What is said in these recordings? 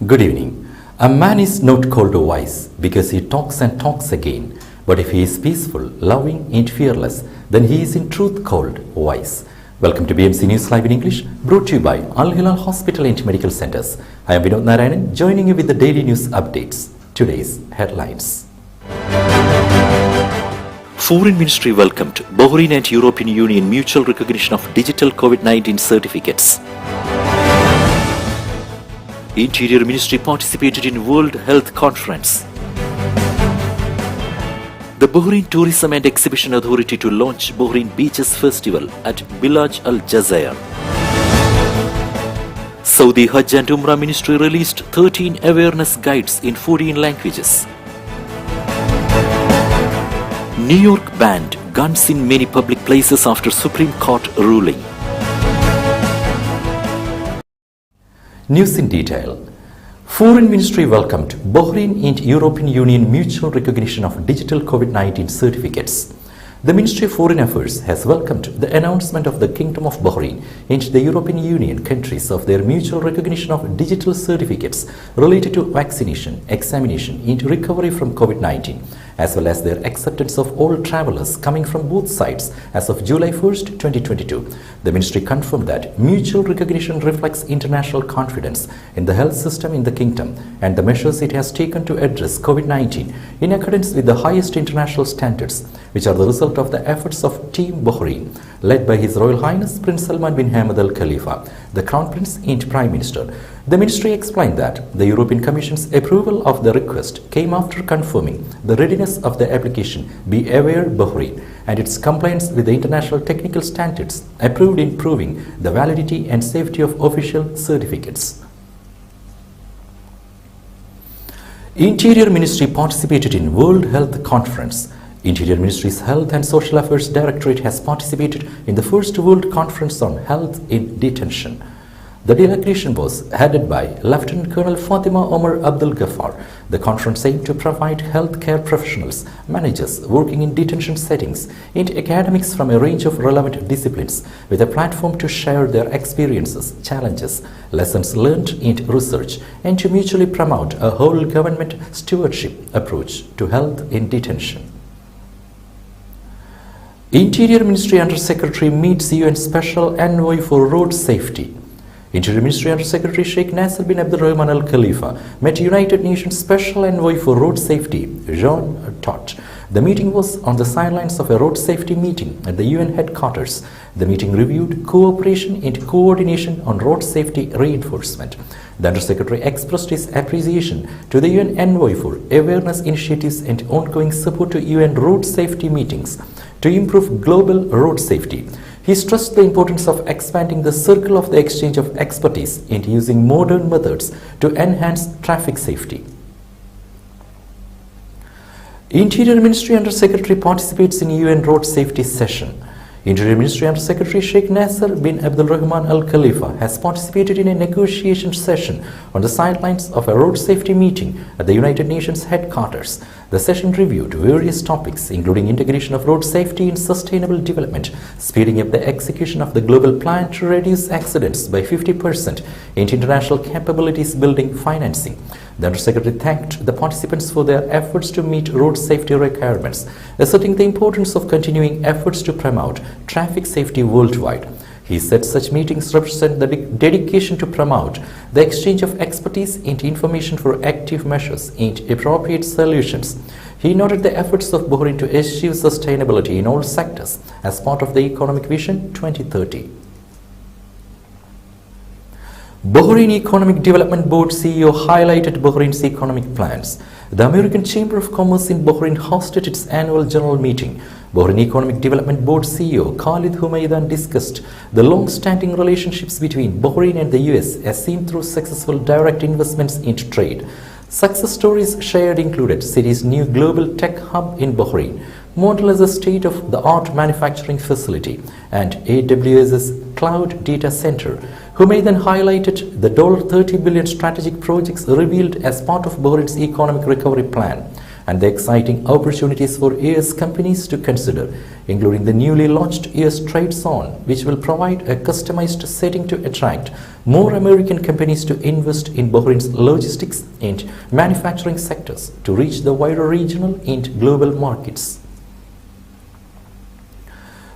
Good evening. A man is not called wise because he talks and talks again. But if he is peaceful, loving and fearless, then he is in truth called wise. Welcome to BMC News Live in English, brought to you by Al Hilal Hospital and Medical Centers. I am Vinod Narayanan, joining you with the daily news updates. Today's headlines. Foreign Ministry welcomed Bahrain and European Union mutual recognition of digital COVID-19 certificates. Interior Ministry participated in World Health Conference. The Bahrain Tourism and Exhibition Authority to launch Bahrain Beaches Festival at Bilaj Al Jazair. Saudi Hajj and Umrah Ministry released 13 awareness guides in 14 languages. New York banned guns in many public places after Supreme Court ruling. News in detail. Foreign Ministry welcomed Bahrain and European Union mutual recognition of digital COVID-19 certificates. The Ministry of Foreign Affairs has welcomed the announcement of the Kingdom of Bahrain and the European Union countries of their mutual recognition of digital certificates related to vaccination, examination and recovery from COVID-19, as well as their acceptance of all travellers coming from both sides as of July 1st, 2022. The Ministry confirmed that mutual recognition reflects international confidence in the health system in the Kingdom and the measures it has taken to address COVID-19 in accordance with the highest international standards, which are the result of the efforts of Team Bahrain, led by His Royal Highness Prince Salman bin Hamad Al Khalifa, the Crown Prince and Prime Minister. The Ministry explained that the European Commission's approval of the request came after confirming the readiness of the application Be Aware Bahrain and its compliance with the international technical standards approved in proving the validity and safety of official certificates. Interior Ministry participated in World Health Conference. Interior Ministry's Health and Social Affairs Directorate has participated in the first World Conference on Health in Detention. The delegation was headed by Lieutenant Colonel Fatima Omar Abdul Ghaffar. The conference aimed to provide healthcare professionals, managers working in detention settings, and academics from a range of relevant disciplines with a platform to share their experiences, challenges, lessons learned and research, and to mutually promote a whole government stewardship approach to health in detention. Interior Ministry Under Secretary meets UN Special Envoy for Road Safety. Interior Ministry Under Secretary Sheikh Nasser bin Abdul Rahman Al Khalifa met United Nations Special Envoy for Road Safety, Jean Todt. The meeting was on the sidelines of a road safety meeting at the UN headquarters. The meeting reviewed cooperation and coordination on road safety reinforcement. The Under-Secretary expressed his appreciation to the UN Envoy for awareness initiatives and ongoing support to UN road safety meetings to improve global road safety. He stressed the importance of expanding the circle of the exchange of expertise and using modern methods to enhance traffic safety. Interior Ministry Under Secretary participates in UN Road Safety Session. Interior Ministry Under Secretary Sheikh Nasser bin Abdul Rahman Al Khalifa has participated in a negotiation session on the sidelines of a road safety meeting at the United Nations headquarters. The session reviewed various topics including integration of road safety in sustainable development, speeding up the execution of the global plan to reduce accidents by 50%, and international capabilities building financing. The Undersecretary thanked the participants for their efforts to meet road safety requirements, asserting the importance of continuing efforts to promote traffic safety worldwide. He said such meetings represent the dedication to promote the exchange of expertise and information for active measures and appropriate solutions. He noted the efforts of Bahrain to achieve sustainability in all sectors as part of the Economic Vision 2030. Bahrain Economic Development Board CEO highlighted Bahrain's economic plans. The American Chamber of Commerce in Bahrain hosted its annual general meeting. Bahrain Economic Development Board CEO Khalid Humaydan discussed the long-standing relationships between Bahrain and the US as seen through successful direct investments into trade. Success stories shared included city's new global tech hub in Bahrain, Model as a state-of-the-art manufacturing facility, and AWS's cloud data center. Humaydan highlighted the $30 billion strategic projects revealed as part of Bahrain's economic recovery plan and the exciting opportunities for US companies to consider, including the newly launched US Trade Zone, which will provide a customized setting to attract more American companies to invest in Bahrain's logistics and manufacturing sectors to reach the wider regional and global markets.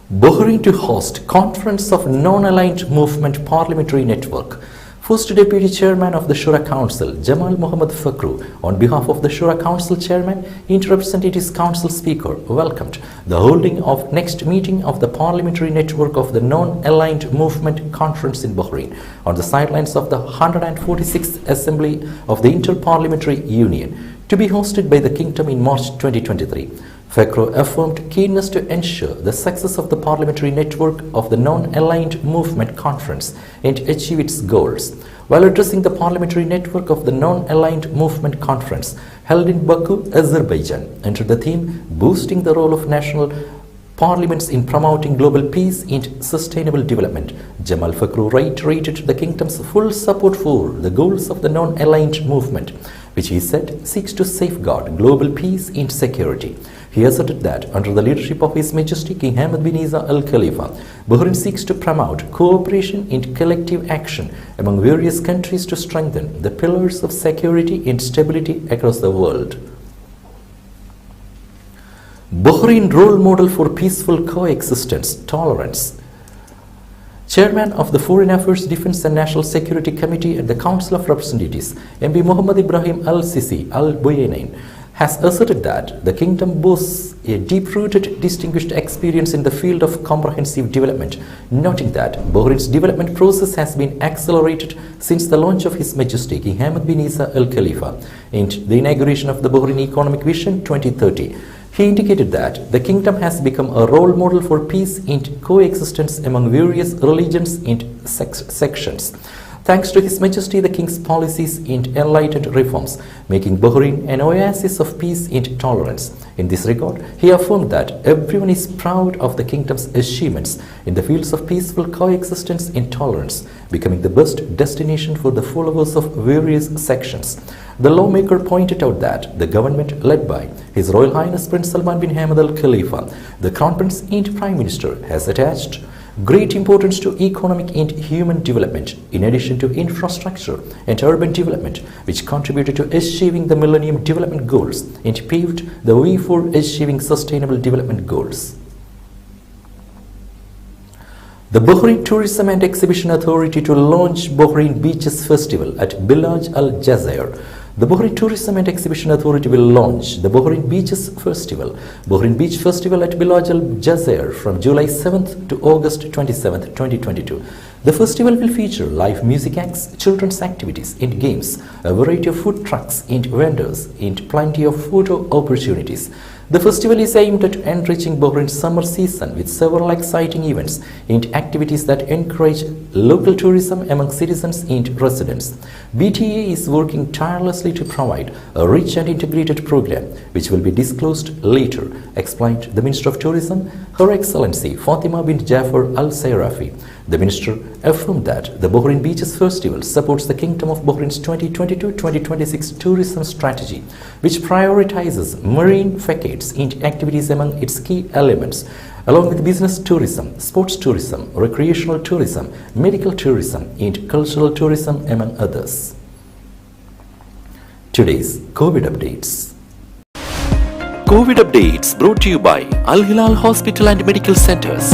Bahrain to host Conference of Non-Aligned Movement Parliamentary Network. First Deputy Chairman of the Shura Council, Jamal Mohammad Fakhru, on behalf of the Shura Council Chairman and Representatives Council Speaker, welcomed the holding of next meeting of the Parliamentary Network of the Non-Aligned Movement Conference in Bahrain on the sidelines of the 146th Assembly of the Inter-Parliamentary Union, to be hosted by the Kingdom in March 2023. Fakhru affirmed keenness to ensure the success of the parliamentary network of the Non-Aligned Movement Conference and achieve its goals. While addressing the parliamentary network of the Non-Aligned Movement Conference held in Baku, Azerbaijan, under the theme Boosting the Role of National Parliaments in Promoting Global Peace and Sustainable Development, Jamal Fakhru reiterated the Kingdom's full support for the goals of the Non-Aligned Movement, which he said seeks to safeguard global peace and security. He asserted that under the leadership of His Majesty King Hamad bin Isa Al Khalifa, Bahrain seeks to promote cooperation and collective action among various countries to strengthen the pillars of security and stability across the world. Bahrain role model for peaceful coexistence, tolerance. Chairman of the Foreign Affairs, Defense and National Security Committee at the Council of Representatives, MB Muhammad Ibrahim Al-Sisi Al-Buyainain, has asserted that the Kingdom boasts a deep-rooted, distinguished experience in the field of comprehensive development, noting that Bahrain's development process has been accelerated since the launch of His Majesty King Hamad bin Isa Al Khalifa and the inauguration of the Bahrain Economic Vision 2030. He indicated that the Kingdom has become a role model for peace and coexistence among various religions and sections, thanks to His Majesty the King's policies and enlightened reforms, making Bahrain an oasis of peace and tolerance. In this regard, he affirmed that everyone is proud of the Kingdom's achievements in the fields of peaceful coexistence and tolerance, becoming the best destination for the followers of various sections. The lawmaker pointed out that the government led by His Royal Highness Prince Salman bin Hamad Al Khalifa, the Crown Prince and Prime Minister, has attached great importance to economic and human development, in addition to infrastructure and urban development, which contributed to achieving the Millennium Development Goals and paved the way for achieving Sustainable Development Goals. The Bahrain Tourism and Exhibition Authority to launch Bahrain Beaches Festival at Bilaj Al Jazair. The Bahrain Tourism and Exhibition Authority will launch the Bahrain Beaches Festival, Bahrain Beach Festival at Bilaj Al Jazair from July 7th to August 27th, 2022. The festival will feature live music acts, children's activities and games, a variety of food trucks and vendors, and plenty of photo opportunities. The festival is aimed at enriching Bahrain's summer season with several exciting events and activities that encourage local tourism among citizens and residents. BTA is working tirelessly to provide a rich and integrated program, which will be disclosed later, explained the Minister of Tourism, Her Excellency Fatima bint Jafar Al Sayrafi. The Minister affirmed that the Bahrain Beaches Festival supports the Kingdom of Bahrain's 2022-2026 tourism strategy, which prioritizes marine facades and activities among its key elements, along with business tourism, sports tourism, recreational tourism, medical tourism, and cultural tourism, among others. Today's COVID updates. COVID updates brought to you by Al Hilal Hospital and Medical Centers.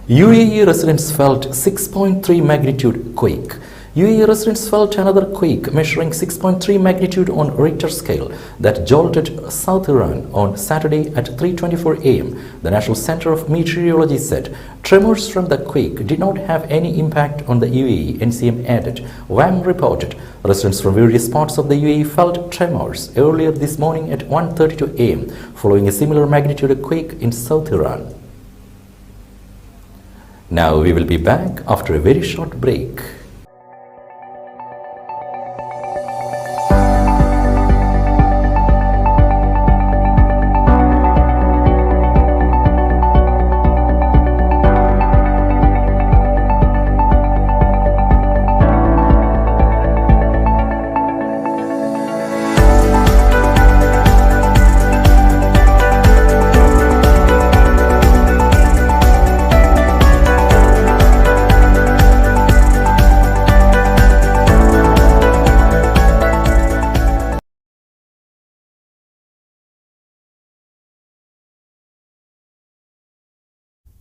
UAE residents felt 6.3 magnitude quake. UAE residents felt another quake measuring 6.3 magnitude on Richter scale that jolted South Iran on Saturday at 3:24 am. The National Center of Meteorology said tremors from the quake did not have any impact on the UAE, NCM added. WAM reported residents from various parts of the UAE felt tremors earlier this morning at 1:32 am following a similar magnitude quake in South Iran. Now we will be back after a very short break.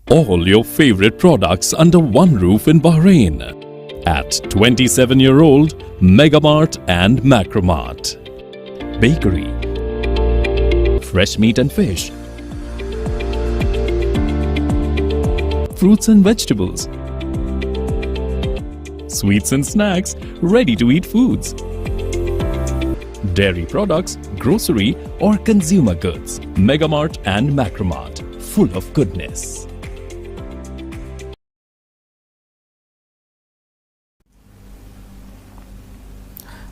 All your favorite products under one roof in Bahrain at 27-year-old Megamart and Macromart. Bakery, fresh meat and fish, fruits and vegetables, sweets and snacks, ready-to-eat foods, dairy products, grocery or consumer goods. Megamart and Macromart, full of goodness.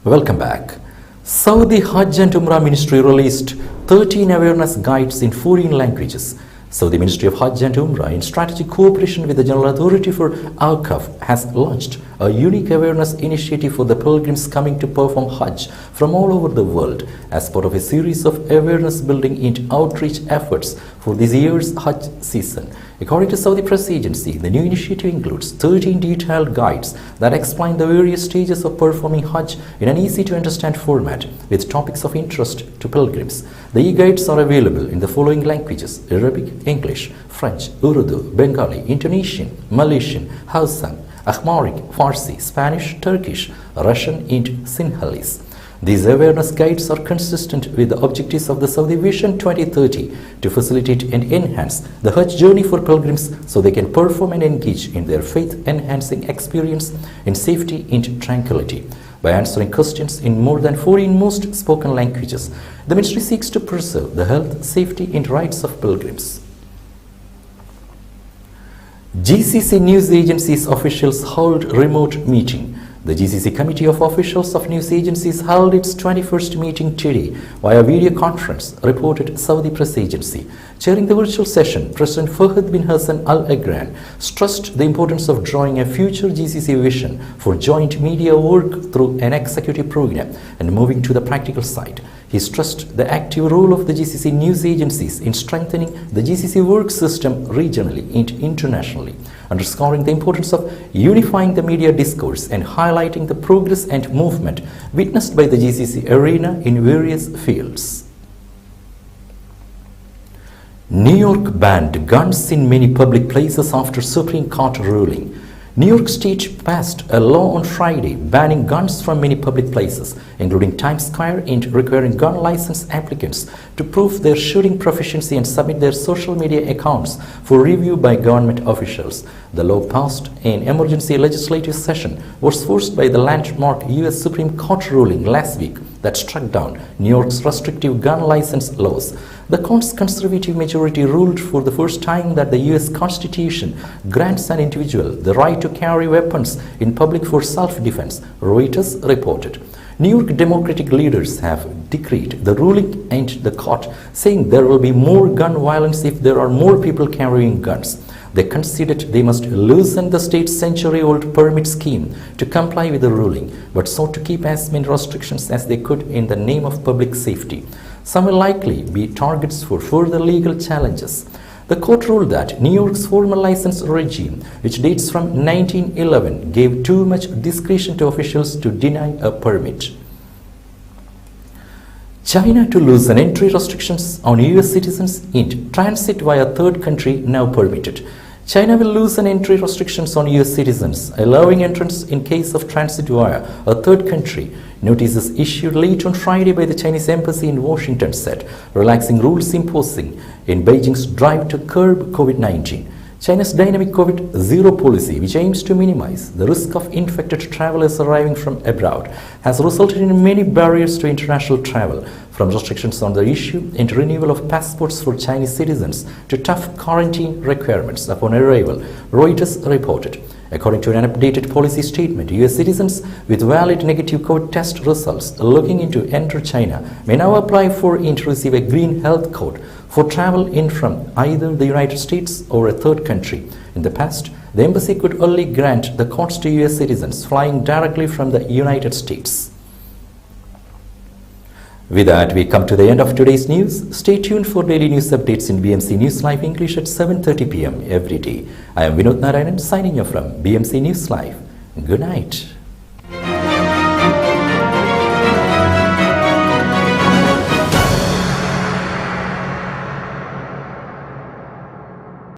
Welcome back. Saudi Hajj and Umrah Ministry released 13 awareness guides in 14 languages. Saudi Ministry of Hajj and Umrah, in strategic cooperation with the General Authority for Awqaf, has launched a unique awareness initiative for the pilgrims coming to perform Hajj from all over the world as part of a series of awareness building and outreach efforts for this year's Hajj season. According to Saudi Press Agency, the new initiative includes 13 detailed guides that explain the various stages of performing Hajj in an easy-to-understand format with topics of interest to pilgrims. The e-guides are available in the following languages: Arabic, English, French, Urdu, Bengali, Indonesian, Malaysian, Hausa, Amharic, Farsi, Spanish, Turkish, Russian and Sinhalese. These awareness guides are consistent with the objectives of the Saudi Vision 2030 to facilitate and enhance the Hajj journey for pilgrims so they can perform and engage in their faith-enhancing experience in safety and tranquility. By answering questions in more than 14 most spoken languages, the ministry seeks to preserve the health, safety and rights of pilgrims. GCC News Agency's officials held remote meeting. The GCC Committee of Officials of News Agencies held its 21st meeting today via video conference, reported Saudi Press Agency. Chairing the virtual session, President Fahd bin Hassan Al Agran stressed the importance of drawing a future GCC vision for joint media work through an executive program and moving to the practical side. He stressed the active role of the GCC news agencies in strengthening the GCC work system regionally and internationally, underscoring the importance of unifying the media discourse and highlighting the progress and movement witnessed by the GCC arena in various fields. New York banned guns in many public places after Supreme Court ruling. New York State passed a law on Friday banning guns from many public places, including Times Square, and requiring gun license applicants to prove their shooting proficiency and submit their social media accounts for review by government officials. The law, passed in emergency legislative session, was forced by the landmark U.S. Supreme Court ruling last week that struck down New York's restrictive gun license laws. The court's conservative majority ruled for the first time that the U.S. Constitution grants an individual the right to carry weapons in public for self-defense, Reuters reported. New York Democratic leaders have decreed the ruling and the court, saying there will be more gun violence if there are more people carrying guns. They conceded they must loosen the state's century-old permit scheme to comply with the ruling, but sought to keep as many restrictions as they could in the name of public safety. Some will likely be targets for further legal challenges. The court ruled that New York's former license regime, which dates from 1911, gave too much discretion to officials to deny a permit. China to loosen entry restrictions on US citizens in transit via third country now permitted. China will loosen entry restrictions on US citizens, allowing entrance in case of transit via a third country. Notices issued late on Friday by the Chinese embassy in Washington said, relaxing rules imposing in Beijing's drive to curb COVID-19. China's dynamic COVID-0 policy, which aims to minimize the risk of infected travelers arriving from abroad, has resulted in many barriers to international travel, from restrictions on the issue and renewal of passports for Chinese citizens to tough quarantine requirements upon arrival, Reuters reported. According to an updated policy statement, US citizens with valid negative COVID test results looking to enter China may now apply for and receive a green health code for travel in from either the United States or a third country. In the past, the embassy could only grant the codes to US citizens flying directly from the United States. With that, we come to the end of today's news. Stay tuned for daily news updates in BMC News Live English at 7:30 p.m. every day. I am Vinod Narayanan signing off from BMC News Live. Good night.